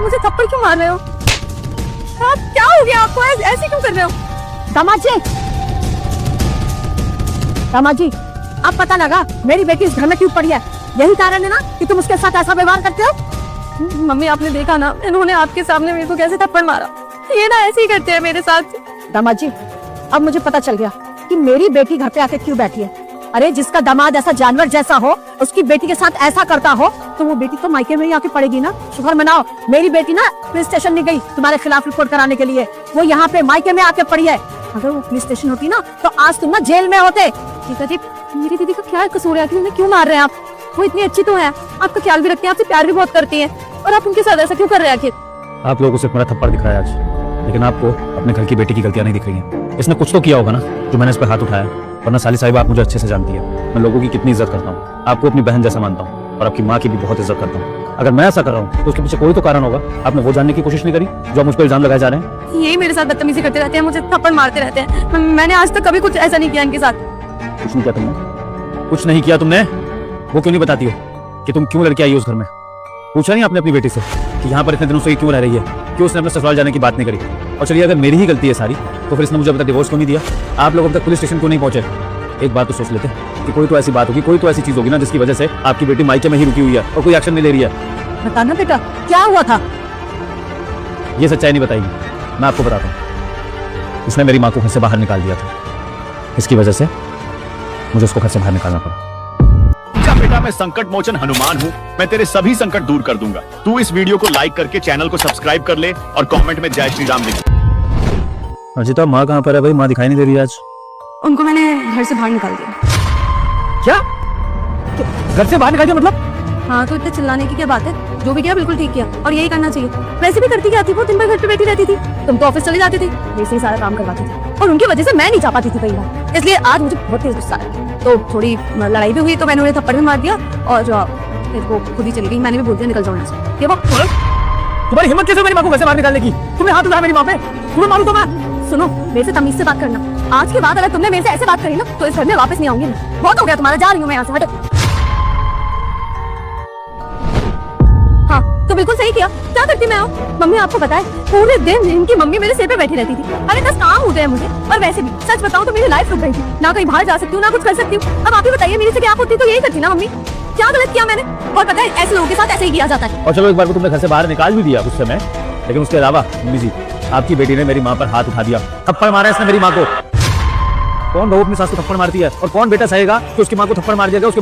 मुझे थप्पड़ क्यों मार रहे हो? आप क्या हो गया आपको? ऐसे क्यों कर रहे हो? दामाद जी, अब पता लगा मेरी बेटी इस घर में क्यों पड़ी है। यही कारण है ना कि तुम उसके साथ ऐसा व्यवहार करते हो? मम्मी आपने देखा ना, इन्होंने आपके सामने मेरे को कैसे थप्पड़ मारा। ये ना ऐसे ही करते हैं मेरे साथ। दामाद जी, अब मुझे पता चल गया कि मेरी बेटी घर पे आके क्यों बैठी है। अरे जिसका दामाद ऐसा जानवर जैसा हो, उसकी बेटी के साथ ऐसा करता हो, तो वो बेटी तो मायके में ही आके पड़ेगी ना। शुक्र मनाओ, मेरी बेटी ना पुलिस स्टेशन नहीं गई तुम्हारे खिलाफ रिपोर्ट कराने के लिए, वो यहाँ पे मायके में आके पड़ी है। अगर वो पुलिस स्टेशन होती ना तो आज तुम ना जेल में होते। ठीक है जी, मेरी दीदी का क्या कसूर है? उन्हें क्यों मार रहे हैं आप? वो इतनी अच्छी तो है, आपका ख्याल भी रखती है, आपसे प्यार भी बहुत करती है, और आप उनके साथ ऐसा क्यों कर रहे हैं आखिर? आप लोगों को सिर्फ मेरा थप्पड़ दिख रहा है आज, लेकिन आपको अपने घर की बेटी की गलतियां नहीं दिख रही हैं। इसने कुछ तो किया होगा ना जो मैंने इस पर हाथ उठाया। वरना साली साहिब आप मुझे अच्छे से जानती है, मैं लोगों की कितनी इज्जत करता हूँ, आपको अपनी बहन जैसा मानता हूँ, और आपकी माँ की भी बहुत इज्जत करता हूँ। अगर मैं ऐसा कर रहा हूँ तो उसके पीछे कोई तो कारण होगा। आपने वो जानने की कोशिश नहीं करी जो मुझ पर इल्जाम लगाए जा रहे हैं। यही मेरे साथ बदतमीजी करते रहते हैं, मुझे थप्पड़ मारते रहते हैं। मैंने आज तक कभी कुछ ऐसा नहीं किया इनके साथ। कुछ नहीं किया तुमने? कुछ नहीं किया तुमने? वो क्यों नहीं बताती हो कि तुम क्यों लड़के आई हो उस घर में? पूछा नहीं आपने अपनी बेटी से कि यहाँ पर इतने दिनों से क्यों रह रही है? क्यों उसने अपने ससुराल जाने की बात नहीं करी? और चलिए अगर मेरी ही गलती है सारी, तो फिर इसने मुझे अब तक डिवोर्स क्यों नहीं दिया? आप लोग अब तक पुलिस स्टेशन क्यों नहीं पहुंचे? एक बात तो सोच लेते कि कोई तो ऐसी बात होगी, कोई तो ऐसी चीज होगी ना जिसकी वजह से आपकी बेटी मायके में ही रुकी हुई है और कोई एक्शन नहीं ले रही है। बताना बेटा, क्या हुआ था? ये सच्चाई नहीं बताएगी, मैं आपको बताता हूँ। उसने मेरी माँ को घर से बाहर निकाल दिया था, इसकी वजह से मुझे उसको घर से बाहर निकालना पड़ा। बेटा मैं संकट मोचन हनुमान हूँ, मैं तेरे सभी संकट दूर कर दूंगा। तू इस वीडियो को लाइक करके चैनल को सब्सक्राइब कर ले और कमेंट में जय श्री राम लिख। अजिता, माँ कहाँ पर है भाई? माँ दिखाई नहीं दे रही आज। उनको मैंने घर से बाहर निकाल दिया। क्या? घर से बाहर निकाल दिया मतलब? हाँ, तो इतने चिल्लाने की क्या बात है? जो भी किया बिल्कुल ठीक किया, और यही करना चाहिए। वैसे भी करती क्या थी, वो दिन भर घर पे बैठी रहती थी, तुम तो ऑफिस चली जाती थी, वैसे ही सारा काम करवाती थी, और उनकी वजह से मैं नहीं जा पाती थी कई बार। इसलिए आज मुझे बहुत तेज गुस्सा आया, तो थोड़ी लड़ाई भी हुई, तो मैंने उन्हें थप्पड़ भी मार दिया, और फिर वो खुद ही चली गई। मैंने भी बोल दिया निकल जाओ यहाँ से। ये वो तुम्हारी हिम्मत कैसे मेरी माँ को घर से बाहर निकालने की? तुमने हाथ उठाया मेरी माँ पे, तुम्हें मारूं तो मैं? सुनो, मेरे से तमीज से बात करना। आज के बाद अगर तुमने मेरे से ऐसे बात करी ना तो इस घर में वापस नहीं आऊंगी मैं। बहुत हो गया तुम्हारा, जा रही हूँ मैं यहाँ से, हटो। हाँ, तो बिल्कुल सही किया। क्या करती मैं हूँ? मम्मी आपको पता है, पूरे दिन इनकी मम्मी मेरे सिर पे बैठी रहती थी। अरे 10 काम होते हैं मुझे, और वैसे भी सच बताऊँ तो मेरी लाइफ रुक गई थी। ना कहीं बाहर जा सकती हूँ, ना कुछ कर सकती हूँ। अब आप ही बताइए, मेरे से क्या होती तो यही करती ना मम्मी। क्या गलत किया मैंने? और पता है, ऐसे लोगों के साथ ऐसे ही किया जाता है। और चलो एक बार को तुमने घर से बाहर निकाल भी दिया उस समय, लेकिन उसके अलावा मम्मी जी, आपकी बेटी ने मेरी माँ पर हाथ उठा दिया, थप्पड़ मारा इसने मेरी माँ को। कौन बहू अपनी सास को थप्पड़ मारती है? और कौन बेटा सहेगा कि उसकी माँ को थप्पड़ मार दिया? उसके